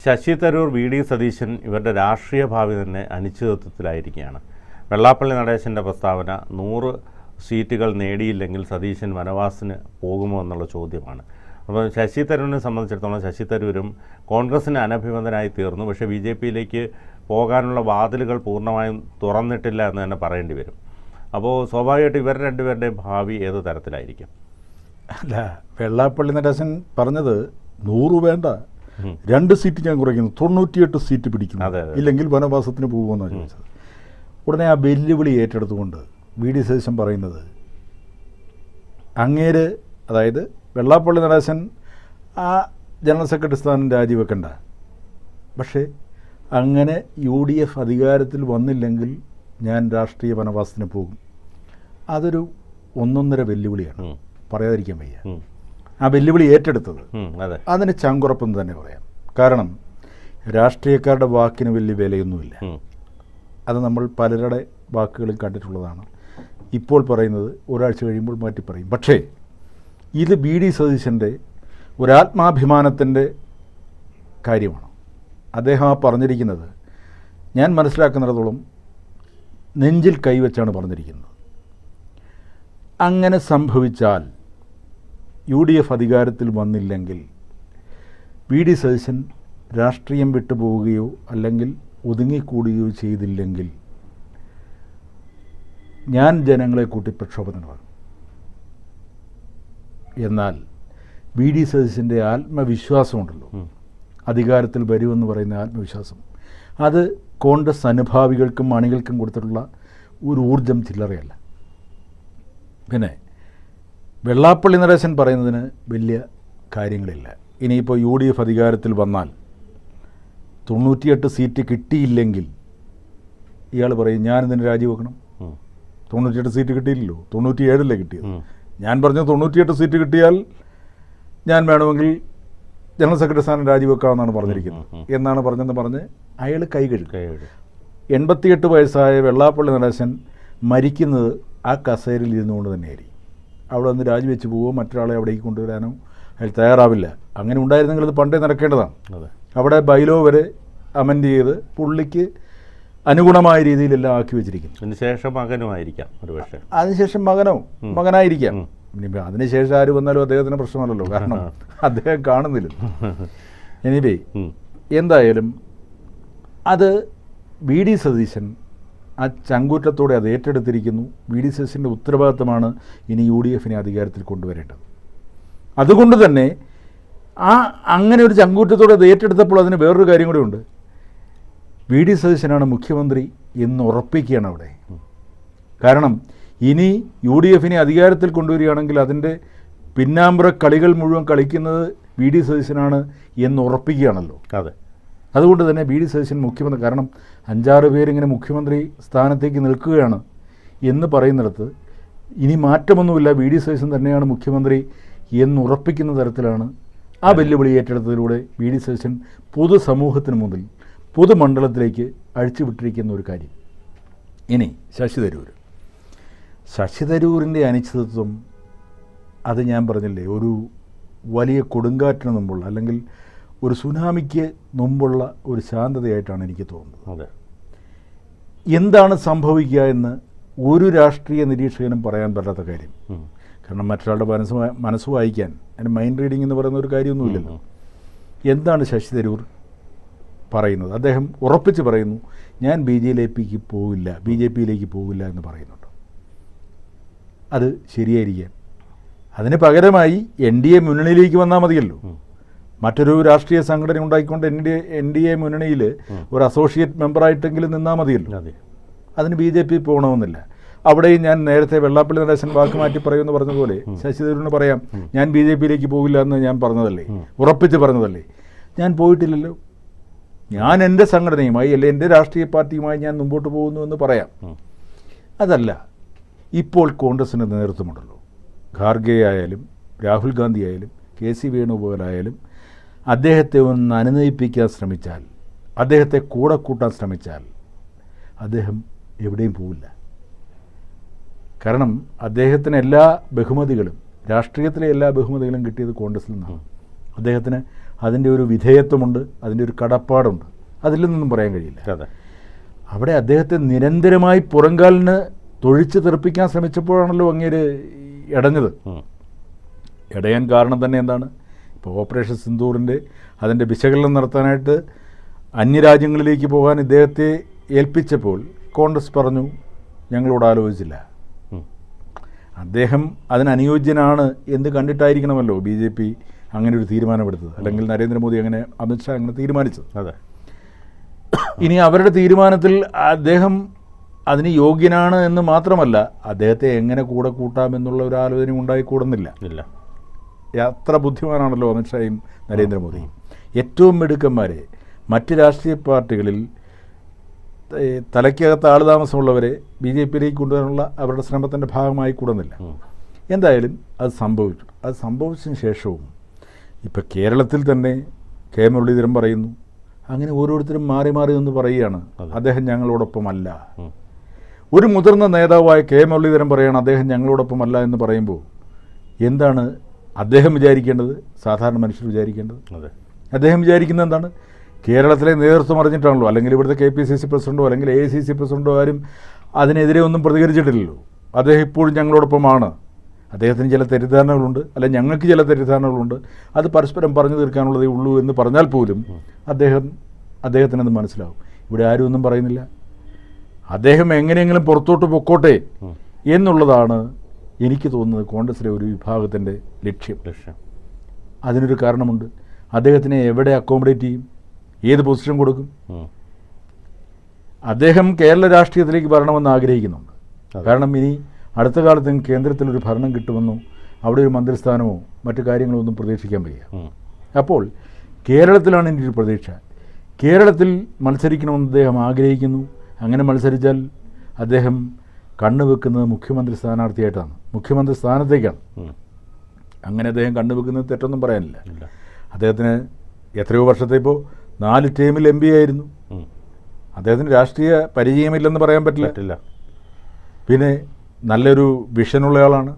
Sasi Tharoor, V D Satheesan ഇവരുടെ രാഷ്ട്രീയ ഭാവി തന്നെ അനിശ്ചിതത്വത്തിലായിരിക്കുകയാണ്. വെള്ളാപ്പള്ളി നടേശൻ്റെ പ്രസ്താവന 100 സീറ്റുകൾ നേടിയില്ലെങ്കിൽ സതീശൻ വനവാസത്തിന് പോകുമോ എന്നുള്ള ചോദ്യമാണ്. അപ്പോൾ ശശി തരൂരിനെ സംബന്ധിച്ചിടത്തോളം ശശി തരൂരും കോൺഗ്രസിന് അനഭിമതനായി തീർന്നു. പക്ഷേ ബി ജെ പിയിലേക്ക് പോകാനുള്ള വാതിലുകൾ പൂർണ്ണമായും തുറന്നിട്ടില്ല എന്ന് തന്നെ പറയേണ്ടി വരും. അപ്പോൾ സ്വാഭാവികമായിട്ട് ഇവർ രണ്ടുപേരുടെയും ഭാവി ഏത് തരത്തിലായിരിക്കും? അല്ല, വെള്ളാപ്പള്ളി നടേശൻ പറഞ്ഞത് 100 വേണ്ട, 2 സീറ്റ് ഞാൻ കുറയ്ക്കുന്നു, 98 സീറ്റ് പിടിക്കുന്നു, ഇല്ലെങ്കിൽ വനവാസത്തിന് പോകുമെന്നാണ് ചോദിച്ചത്. ഉടനെ ആ വെല്ലുവിളി ഏറ്റെടുത്തുകൊണ്ട് വി ഡി സതീശൻ പറയുന്നത്, അങ്ങേര് അതായത് വെള്ളാപ്പള്ളി നടേശൻ ആ ജനറൽ സെക്രട്ടറി സ്ഥാനം രാജിവെക്കണ്ട, പക്ഷേ അങ്ങനെ UDF അധികാരത്തിൽ വന്നില്ലെങ്കിൽ ഞാൻ രാഷ്ട്രീയ വനവാസത്തിന് പോകും. അതൊരു 1.5 വെല്ലുവിളിയാണ്, പറയാതിരിക്കാൻ വയ്യ. ആ വെല്ലുവിളി ഏറ്റെടുത്തത് അതിന് ചങ്കുറപ്പെന്ന് തന്നെ പറയാം. കാരണം രാഷ്ട്രീയക്കാരുടെ വാക്കിന് വലിയ വിലയൊന്നുമില്ല. അത് നമ്മൾ പലരുടെ വാക്കുകളും കണ്ടിട്ടുള്ളതാണ്. ഇപ്പോൾ പറയുന്നത് ഒരാഴ്ച കഴിയുമ്പോൾ മാറ്റി പറയും. പക്ഷേ ഇത് വി ഡി സതീശൻ്റെ ഒരാത്മാഭിമാനത്തിൻ്റെ കാര്യമാണ്. അദ്ദേഹം ആ പറഞ്ഞിരിക്കുന്നത് ഞാൻ മനസ്സിലാക്കുന്നിടത്തോളം നെഞ്ചിൽ കൈവച്ചാണ് പറഞ്ഞിരിക്കുന്നത്. അങ്ങനെ സംഭവിച്ചാൽ UDF അധികാരത്തിൽ വന്നില്ലെങ്കിൽ വി ഡി സതീശൻ രാഷ്ട്രീയം വിട്ടുപോവുകയോ അല്ലെങ്കിൽ ഒതുങ്ങിക്കൂടുകയോ ചെയ്തില്ലെങ്കിൽ ഞാൻ ജനങ്ങളെ കൂട്ടി പ്രക്ഷോഭത്തിനിറങ്ങും. എന്നാൽ വി ഡി സതീശൻ്റെ ആത്മവിശ്വാസമുണ്ടല്ലോ, അധികാരത്തിൽ വരുമെന്ന് പറയുന്ന ആത്മവിശ്വാസം, അത് കോൺഗ്രസ് അനുഭാവികൾക്കും അണികൾക്കും കൊടുത്തിട്ടുള്ള ഒരു ഊർജം ചില്ലറയല്ല. പിന്നെ വെള്ളാപ്പള്ളി നടേശൻ പറയുന്നതിന് വലിയ കാര്യങ്ങളില്ല. ഇനിയിപ്പോൾ UDF അധികാരത്തിൽ വന്നാൽ 98 സീറ്റ് കിട്ടിയില്ലെങ്കിൽ ഇയാൾ പറയും ഞാനിതിന് രാജിവെക്കണം. 98 സീറ്റ് കിട്ടിയില്ലല്ലോ, 97 കിട്ടിയത്. ഞാൻ പറഞ്ഞു 98 സീറ്റ് കിട്ടിയാൽ ഞാൻ വേണമെങ്കിൽ ജനറൽ സെക്രട്ടറി സ്ഥാനം രാജിവെക്കാമെന്നാണ് പറഞ്ഞിരിക്കുന്നത് എന്നാണ് പറഞ്ഞെന്ന് പറഞ്ഞ് അയാൾ കൈ കഴുകും. 88 വയസ്സായ വെള്ളാപ്പള്ളി നടേശൻ മരിക്കുന്നത് ആ കസേരയിൽ ഇരുന്നുകൊണ്ട് തന്നെയായിരിക്കും. അവിടെ ഒന്ന് രാജിവെച്ച് പോവുകയോ മറ്റൊരാളെ അവിടേക്ക് കൊണ്ടുവരാനോ അയാൾ തയ്യാറാവില്ല. അങ്ങനെ ഉണ്ടായിരുന്നെങ്കിൽ അത് പണ്ടേ നടക്കേണ്ടതാണ്. അവിടെ ബൈലോ വരെ അമെൻഡ് ചെയ്ത് പുള്ളിക്ക് അനുഗുണമായ രീതിയിലെല്ലാം ആക്കി വെച്ചിരിക്കുന്നു. അതിനുശേഷം മകനുമായിരിക്കാം, ഒരുപക്ഷെ അതിനുശേഷം മകനായിരിക്കാം. ഇനിയിപ്പോൾ അതിനുശേഷം ആര് വന്നാലും അദ്ദേഹത്തിന് പ്രശ്നമല്ലല്ലോ, കാരണം അദ്ദേഹം കാണുന്നില്ലല്ലോ. എനിവേ എന്തായാലും അത് വി ഡി സതീശൻ ആ ചങ്കൂറ്റത്തോടെ അത് ഏറ്റെടുത്തിരിക്കുന്നു. വി ഡി സതീശൻ്റെ ഉത്തരവാദിത്തമാണ് ഇനി UDFനെ അധികാരത്തിൽ കൊണ്ടുവരേണ്ടത്. അതുകൊണ്ട് തന്നെ അങ്ങനെ ഒരു ചങ്കൂറ്റത്തോടെ അത് ഏറ്റെടുത്തപ്പോൾ അതിന് വേറൊരു കാര്യം കൂടെ ഉണ്ട്. വി ഡി സതീശനാണ് മുഖ്യമന്ത്രി എന്ന് ഉറപ്പിക്കുകയാണ് അവിടെ. കാരണം ഇനി UDFനെ അധികാരത്തിൽ കൊണ്ടുവരികയാണെങ്കിൽ അതിൻ്റെ പിന്നാമ്പുറ കളികൾ മുഴുവൻ കളിക്കുന്നത് വി ഡി സതീശനാണ് എന്ന് ഉറപ്പിക്കുകയാണല്ലോ. അതെ, അതുകൊണ്ട് തന്നെ വി ഡി സതീശൻ മുഖ്യമന്ത്രി, കാരണം 5-6 പേരിങ്ങനെ മുഖ്യമന്ത്രി സ്ഥാനത്തേക്ക് നിൽക്കുകയാണ് എന്ന് പറയുന്നിടത്ത് ഇനി മാറ്റമൊന്നുമില്ല, വി ഡി സതീശൻ തന്നെയാണ് മുഖ്യമന്ത്രി എന്നുറപ്പിക്കുന്ന തരത്തിലാണ് ആ വെല്ലുവിളി ഏറ്റെടുത്തതിലൂടെ വി ഡി സതീശൻ പൊതുസമൂഹത്തിന് മുന്നിൽ പൊതുമണ്ഡലത്തിലേക്ക് അഴിച്ചുവിട്ടിരിക്കുന്ന ഒരു കാര്യം. ഇനി ശശി തരൂരിൻ്റെ അനിശ്ചിതത്വം, അത് ഞാൻ പറഞ്ഞില്ലേ, ഒരു വലിയ കൊടുങ്കാറ്റിന് മുമ്പുള്ള അല്ലെങ്കിൽ ഒരു സുനാമിക്ക് മുമ്പുള്ള ഒരു ശാന്തതയായിട്ടാണ് എനിക്ക് തോന്നുന്നത്. എന്താണ് സംഭവിക്കുക എന്ന് ഒരു രാഷ്ട്രീയ നിരീക്ഷകനും പറയാൻ പറ്റാത്ത കാര്യം. കാരണം മറ്റൊരാളുടെ മനസ്സ് വായിക്കാൻ, അതിന് മൈൻഡ് റീഡിംഗ് എന്ന് പറയുന്ന ഒരു കാര്യമൊന്നുമില്ലല്ലോ. എന്താണ് ശശി തരൂർ പറയുന്നത്? അദ്ദേഹം ഉറപ്പിച്ച് പറയുന്നു, ഞാൻ ബി ജെ പിയിലേക്ക് പോവില്ല എന്ന് പറയുന്നുണ്ട്. അത് ശരിയായിരിക്കാം. അതിന് പകരമായി NDA മുന്നണിയിലേക്ക് വന്നാൽ മതിയല്ലോ. മറ്റൊരു രാഷ്ട്രീയ സംഘടന ഉണ്ടാക്കിക്കൊണ്ട് NDA മുന്നണിയിൽ ഒരു അസോസിയേറ്റ് മെമ്പറായിട്ടെങ്കിലും നിന്നാൽ മതിയല്ലോ. അതിന് BJP പോകണമെന്നില്ല. അവിടെയും ഞാൻ നേരത്തെ വെള്ളാപ്പള്ളി നടേശൻ വാക്ക് മാറ്റി പറയുമെന്ന് പറഞ്ഞതുപോലെ ശശി തരൂരിന് പറയാം, ഞാൻ BJPയിലേക്ക് പോകില്ല എന്ന് ഞാൻ പറഞ്ഞതല്ലേ, ഉറപ്പിച്ച് പറഞ്ഞതല്ലേ. ഞാൻ പോയിട്ടില്ലല്ലോ, ഞാൻ എൻ്റെ സംഘടനയുമായി അല്ലെ എൻ്റെ രാഷ്ട്രീയ പാർട്ടിയുമായി ഞാൻ മുമ്പോട്ട് പോകുന്നു എന്ന് പറയാം. അതല്ല, ഇപ്പോൾ കോൺഗ്രസിന് നേതൃത്വമുണ്ടല്ലോ. ഖാർഗെ ആയാലും രാഹുൽ ഗാന്ധി ആയാലും KC വേണുഗോപാൽ ആയാലും അദ്ദേഹത്തെ ഒന്ന് അനുനയിപ്പിക്കാൻ ശ്രമിച്ചാൽ, അദ്ദേഹത്തെ കൂടെ കൂട്ടാൻ ശ്രമിച്ചാൽ അദ്ദേഹം എവിടെയും പോവില്ല. കാരണം അദ്ദേഹത്തിന് എല്ലാ ബഹുമതികളും, രാഷ്ട്രീയത്തിലെ എല്ലാ ബഹുമതികളും കിട്ടിയത് കോൺഗ്രസിൽ നിന്നാണ്. അദ്ദേഹത്തിന് അതിൻ്റെ ഒരു വിധേയത്വമുണ്ട്, അതിൻ്റെ ഒരു കടപ്പാടുണ്ട്. അതില്ലെന്നൊന്നും പറയാൻ കഴിയില്ല. അവിടെ അദ്ദേഹത്തെ നിരന്തരമായി പുറംകാലിന് തൊഴിച്ച് തെറിപ്പിക്കാൻ ശ്രമിച്ചപ്പോഴാണല്ലോ അങ്ങേര് ഇടഞ്ഞത്. ഇടയാൻ കാരണം തന്നെ എന്താണ്? ഇപ്പോൾ ഓപ്പറേഷൻ സിന്ദൂറിൻ്റെ അതിൻ്റെ വിശകലനം നടത്താനായിട്ട് അന്യരാജ്യങ്ങളിലേക്ക് പോകാൻ ഇദ്ദേഹത്തെ ഏൽപ്പിച്ചപ്പോൾ കോൺഗ്രസ് പറഞ്ഞു ഞങ്ങളോട് ആലോചിച്ചില്ല. അദ്ദേഹം അതിനനുയോജ്യനാണ് എന്ന് കണ്ടിട്ടായിരിക്കണമല്ലോ BJP അങ്ങനെ ഒരു തീരുമാനമെടുത്തത്, അല്ലെങ്കിൽ നരേന്ദ്രമോദി അങ്ങനെ, അമിത്ഷാ അങ്ങനെ തീരുമാനിച്ചത്. അതെ. ഇനി അവരുടെ തീരുമാനത്തിൽ അദ്ദേഹം അതിന് യോഗ്യനാണ് എന്ന് മാത്രമല്ല, അദ്ദേഹത്തെ എങ്ങനെ കൂടെ കൂട്ടാമെന്നുള്ള ഒരു ആലോചന ഉണ്ടായിക്കൂടുന്നില്ല. ഇല്ല. അത്ര ബുദ്ധിമാനാണല്ലോ അമിത്ഷായും നരേന്ദ്രമോദിയും. ഏറ്റവും മിടുക്കന്മാരെ മറ്റ് രാഷ്ട്രീയ പാർട്ടികളിൽ തലയ്ക്കകത്ത് ആളുതാമസമുള്ളവരെ BJPയിലേക്ക് കൊണ്ടുവരാനുള്ള അവരുടെ ശ്രമത്തിൻ്റെ ഭാഗമായി കൂടുന്നില്ല. എന്തായാലും അത് സംഭവിച്ചു. അത് സംഭവിച്ചതിന് ശേഷവും ഇപ്പം കേരളത്തിൽ തന്നെ കെ മുരളീധരൻ പറയുന്നു, അങ്ങനെ ഓരോരുത്തരും മാറി മാറി എന്ന് പറയുകയാണ് അദ്ദേഹം ഞങ്ങളോടൊപ്പമല്ല. ഒരു മുതിർന്ന നേതാവായ കെ മുരളീധരൻ പറയുകയാണ് അദ്ദേഹം ഞങ്ങളോടൊപ്പമല്ല എന്ന് പറയുമ്പോൾ എന്താണ് അദ്ദേഹം വിചാരിക്കേണ്ടത്? സാധാരണ മനുഷ്യർ വിചാരിക്കേണ്ടത്? അദ്ദേഹം വിചാരിക്കുന്നത് എന്താണ്? കേരളത്തിലെ നേതൃത്വം അറിഞ്ഞിട്ടാണല്ലോ, അല്ലെങ്കിൽ ഇവിടുത്തെ KPCC പ്രസിഡൻറ്റോ അല്ലെങ്കിൽ AICC പ്രസിഡൻറ്റോ ആരും അതിനെതിരെ ഒന്നും പ്രതികരിച്ചിട്ടില്ലല്ലോ. അദ്ദേഹം ഇപ്പോഴും ഞങ്ങളോടൊപ്പമാണ്. അദ്ദേഹത്തിന് ചില തെറ്റിദ്ധാരണകളുണ്ട്, അല്ലെങ്കിൽ ഞങ്ങൾക്ക് ചില തെറ്റിദ്ധാരണകളുണ്ട്, അത് പരസ്പരം പറഞ്ഞു തീർക്കാനുള്ളതേ ഉള്ളൂ എന്ന് പറഞ്ഞാൽ പോലും അദ്ദേഹത്തിനത് മനസ്സിലാവും. ഇവിടെ ആരും ഒന്നും പറയുന്നില്ല. അദ്ദേഹം എങ്ങനെയെങ്കിലും പുറത്തോട്ട് പൊക്കോട്ടെ എന്നുള്ളതാണ് എനിക്ക് തോന്നുന്നത് കോൺഗ്രസിലെ ഒരു വിഭാഗത്തിൻ്റെ ലക്ഷ്യം. അതിനൊരു കാരണമുണ്ട്. അദ്ദേഹത്തിനെ എവിടെ അക്കോമഡേറ്റ് ചെയ്യും? ഏത് പൊസിഷൻ കൊടുക്കും? അദ്ദേഹം കേരള രാഷ്ട്രീയത്തിലേക്ക് വരണമെന്ന് ആഗ്രഹിക്കുന്നുണ്ട്. കാരണം ഇനി അടുത്ത കാലത്ത് കേന്ദ്രത്തിലൊരു ഭരണം കിട്ടുമെന്നോ അവിടെ ഒരു മന്ത്രിസ്ഥാനമോ മറ്റു കാര്യങ്ങളോ ഒന്നും പ്രതീക്ഷിക്കാൻ വയ്യ. അപ്പോൾ കേരളത്തിലാണ് എൻ്റെ ഒരു പ്രതീക്ഷ. കേരളത്തിൽ മത്സരിക്കണമെന്ന് അദ്ദേഹം ആഗ്രഹിക്കുന്നു. അങ്ങനെ മത്സരിച്ചാൽ അദ്ദേഹം കണ്ണുവെക്കുന്നത് മുഖ്യമന്ത്രി സ്ഥാനാർത്ഥിയായിട്ടാണ്, മുഖ്യമന്ത്രി സ്ഥാനത്തേക്കാണ്. അങ്ങനെ അദ്ദേഹം കണ്ണുവെക്കുന്നത് തെറ്റൊന്നും പറയാനില്ല. അദ്ദേഹത്തിന് എത്രയോ വർഷത്തെ, ഇപ്പോൾ 4 ടേമിൽ MP ആയിരുന്നു. അദ്ദേഹത്തിന് രാഷ്ട്രീയ പരിചയമില്ലെന്ന് പറയാൻ പറ്റില്ല. പിന്നെ നല്ലൊരു വിഷനുള്ള ആളാണ്.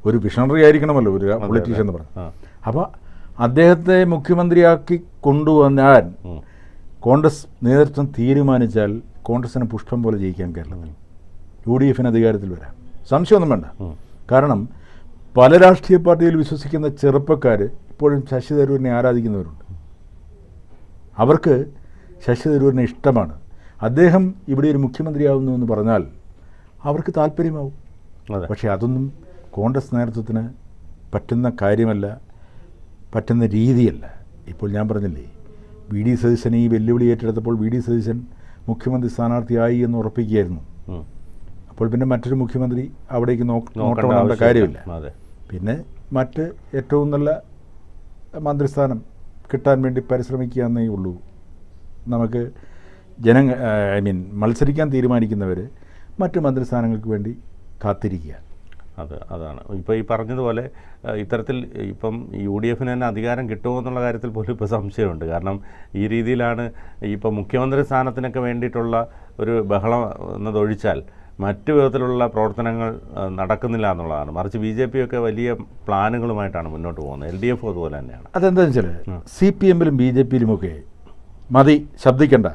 ഒരു വിഷണറി ആയിരിക്കണമല്ലോ ഒരു പൊളിറ്റീഷ്യൻ എന്ന് പറഞ്ഞു. അപ്പോൾ അദ്ദേഹത്തെ മുഖ്യമന്ത്രിയാക്കി കൊണ്ടുവന്നാൽ കോൺഗ്രസ് നേതൃത്വം തീരുമാനിച്ചാൽ കോൺഗ്രസിന് പുഷ്പം പോലെ ജയിക്കാൻ കേരളത്തിൽ, UDFന് അധികാരത്തിൽ വരാം. സംശയമൊന്നും വേണ്ട. കാരണം പല രാഷ്ട്രീയ പാർട്ടിയിൽ വിശ്വസിക്കുന്ന ചെറുപ്പക്കാർ ഇപ്പോഴും ശശി തരൂരിനെ ആരാധിക്കുന്നവരുണ്ട്. അവർക്ക് ശശി തരൂരിനെ ഇഷ്ടമാണ്. അദ്ദേഹം ഇവിടെ ഒരു മുഖ്യമന്ത്രിയാവുന്നു എന്ന് പറഞ്ഞാൽ അവർക്ക് താല്പര്യമാവും. പക്ഷേ അതൊന്നും കോൺഗ്രസ് നേതൃത്വത്തിന് പറ്റുന്ന കാര്യമല്ല, പറ്റുന്ന രീതിയല്ല. ഇപ്പോൾ ഞാൻ പറഞ്ഞില്ലേ, VD സതീശൻ ഈ വെല്ലുവിളി ഏറ്റെടുത്തപ്പോൾ VD സതീശൻ മുഖ്യമന്ത്രി സ്ഥാനാർത്ഥിയായി എന്ന് ഉറപ്പിക്കുകയായിരുന്നു. അപ്പോൾ പിന്നെ മറ്റൊരു മുഖ്യമന്ത്രി അവിടേക്ക് നോക്കേണ്ട കാര്യമില്ല. പിന്നെ മറ്റ് ഏറ്റവും നല്ല മന്ത്രിസ്ഥാനം കിട്ടാൻ വേണ്ടി പരിശ്രമിക്കുക എന്നേ ഉള്ളൂ. നമുക്ക് മത്സരിക്കാൻ തീരുമാനിക്കുന്നവർ മറ്റ് മന്ത്രിസ്ഥാനങ്ങൾക്ക് വേണ്ടി കാത്തിരിക്കുക. അതാണ് ഇപ്പോൾ ഈ പറഞ്ഞതുപോലെ ഇത്തരത്തിൽ ഇപ്പം UDFന് തന്നെ അധികാരം കിട്ടുമോ എന്നുള്ള കാര്യത്തിൽ പോലും ഇപ്പോൾ സംശയമുണ്ട്. കാരണം ഈ രീതിയിലാണ് ഇപ്പം മുഖ്യമന്ത്രി സ്ഥാനത്തിനൊക്കെ വേണ്ടിയിട്ടുള്ള ഒരു ബഹളം എന്നതൊഴിച്ചാൽ മറ്റു വിധത്തിലുള്ള പ്രവർത്തനങ്ങൾ നടക്കുന്നില്ല എന്നുള്ളതാണ്. മറിച്ച് BJP ഒക്കെ വലിയ പ്ലാനുകളുമായിട്ടാണ് മുന്നോട്ട് പോകുന്നത്. LDF അതുപോലെ തന്നെയാണ്. അതെന്താണെന്ന് വെച്ചാൽ CPMലും BJPയിലുമൊക്കെ മതി, ശബ്ദിക്കണ്ട,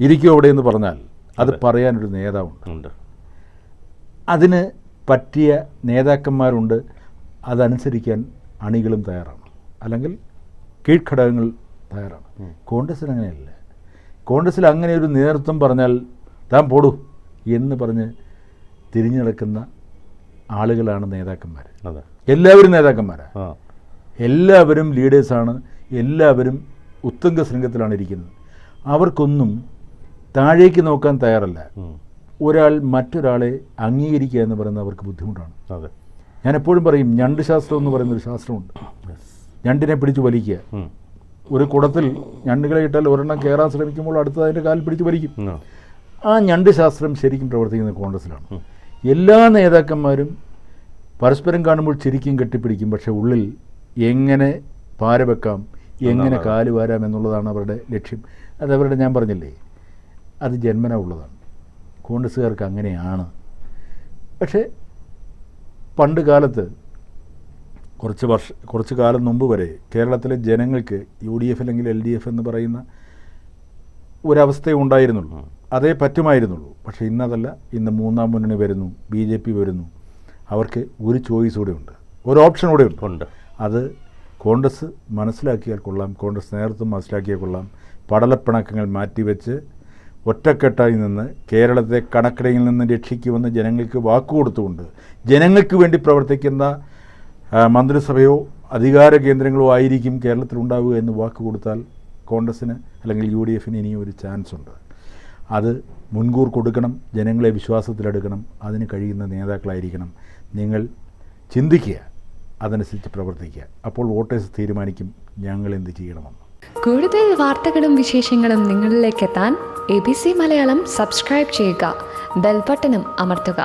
ഇരിക്കും അവിടെ എന്ന് പറഞ്ഞാൽ അത് പറയാനൊരു നേതാവുണ്ട്. അതിന് പറ്റിയ നേതാക്കന്മാരുണ്ട്. അതനുസരിക്കാൻ അണികളും തയ്യാറാണ്, അല്ലെങ്കിൽ കീഴ്ഘടകങ്ങൾ തയ്യാറാണ്. കോൺഗ്രസ്സിൽ അങ്ങനെയല്ല. കോൺഗ്രസ്സിൽ അങ്ങനെ ഒരു നേതൃത്വം പറഞ്ഞാൽ താൻ പോടൂ എന്ന് പറഞ്ഞ് തിരിഞ്ഞു നടക്കുന്ന ആളുകളാണ് നേതാക്കന്മാർ. എല്ലാവരും നേതാക്കന്മാരാണ്, എല്ലാവരും ലീഡേഴ്സാണ്, എല്ലാവരും ഉത്തുംഗ ശൃംഖത്തിലാണ് ഇരിക്കുന്നത്. അവർക്കൊന്നും താഴേക്ക് നോക്കാൻ തയ്യാറല്ല. ഒരാൾ മറ്റൊരാളെ അംഗീകരിക്കുക എന്ന് പറയുന്നത് അവർക്ക് ബുദ്ധിമുട്ടാണ്. ഞാൻ എപ്പോഴും പറയും, ഞണ്ട് ശാസ്ത്രം എന്ന് പറയുന്നൊരു ശാസ്ത്രമുണ്ട്. ഞണ്ടിനെ പിടിച്ച് വലിക്കുക. ഒരു കുടത്തിൽ ഞണ്ടുകളെ ഇട്ടാൽ ഒരെണ്ണം കയറാൻ ശ്രമിക്കുമ്പോൾ അടുത്തത് അതിൻ്റെ കാലിൽ പിടിച്ച് വലിക്കും. ആ ഞണ്ട് ശാസ്ത്രം ശരിക്കും പ്രവർത്തിക്കുന്നത് കോൺഗ്രസ്സിലാണ്. എല്ലാ നേതാക്കന്മാരും പരസ്പരം കാണുമ്പോൾ ശരിക്കും കെട്ടിപ്പിടിക്കും, പക്ഷേ ഉള്ളിൽ എങ്ങനെ പാര വെക്കാം, എങ്ങനെ കാല് വാരാം എന്നുള്ളതാണ് അവരുടെ ലക്ഷ്യം. അതവരുടെ, ഞാൻ പറഞ്ഞില്ലേ, അത് ജന്മന ഉള്ളതാണ്. കോൺഗ്രസ്സുകാർക്ക് അങ്ങനെയാണ്. പക്ഷേ പണ്ട് കാലത്ത് കുറച്ച് കാലം മുമ്പ് വരെ കേരളത്തിലെ ജനങ്ങൾക്ക് UDF അല്ലെങ്കിൽ LDF എന്ന് പറയുന്ന ഒരവസ്ഥയേ ഉണ്ടായിരുന്നുള്ളൂ, അതേ പറ്റുമായിരുന്നുള്ളൂ. പക്ഷേ ഇന്നതല്ല. ഇന്ന് മൂന്നാം മുന്നണി വരുന്നു, BJP വരുന്നു. അവർക്ക് ഒരു ചോയ്സ് കൂടെ ഉണ്ട്, ഒരു ഓപ്ഷൻ കൂടെ ഉണ്ട്. അത് കോൺഗ്രസ് മനസ്സിലാക്കിയാൽ കൊള്ളാം, കോൺഗ്രസ് നേതൃത്വം മനസ്സിലാക്കിയാൽ കൊള്ളാം. പടലപ്പിണക്കങ്ങൾ മാറ്റിവെച്ച് ഒറ്റക്കെട്ടായി നിന്ന് കേരളത്തെ കണക്കിടയിൽ നിന്ന് രക്ഷിക്കുമെന്ന് ജനങ്ങൾക്ക് വാക്കുകൊടുത്തുകൊണ്ട് ജനങ്ങൾക്ക് വേണ്ടി പ്രവർത്തിക്കുന്ന മന്ത്രിസഭയോ അധികാര കേന്ദ്രങ്ങളോ ആയിരിക്കും കേരളത്തിലുണ്ടാവുക എന്ന് വാക്ക് കൊടുത്താൽ കോൺഗ്രസ്സിന് അല്ലെങ്കിൽ UDFന് ഇനിയും ഒരു ചാൻസ് ഉണ്ട്. അത് മുൻകൂർ കൊടുക്കണം, ജനങ്ങളെ വിശ്വാസത്തിലെടുക്കണം. അതിന് കഴിയുന്ന നേതാക്കളായിരിക്കണം. നിങ്ങൾ ചിന്തിക്കുക, അതനുസരിച്ച് പ്രവർത്തിക്കുക. അപ്പോൾ വോട്ടേഴ്സ് തീരുമാനിക്കും ഞങ്ങൾ എന്ത് ചെയ്യണമെന്ന്. കൂടുതൽ വാർത്തകളും വിശേഷങ്ങളും നിങ്ങളിലേക്ക് എത്താൻ ABC മലയാളം സബ്സ്ക്രൈബ് ചെയ്യുക, ബെൽ ബട്ടണും അമർത്തുക.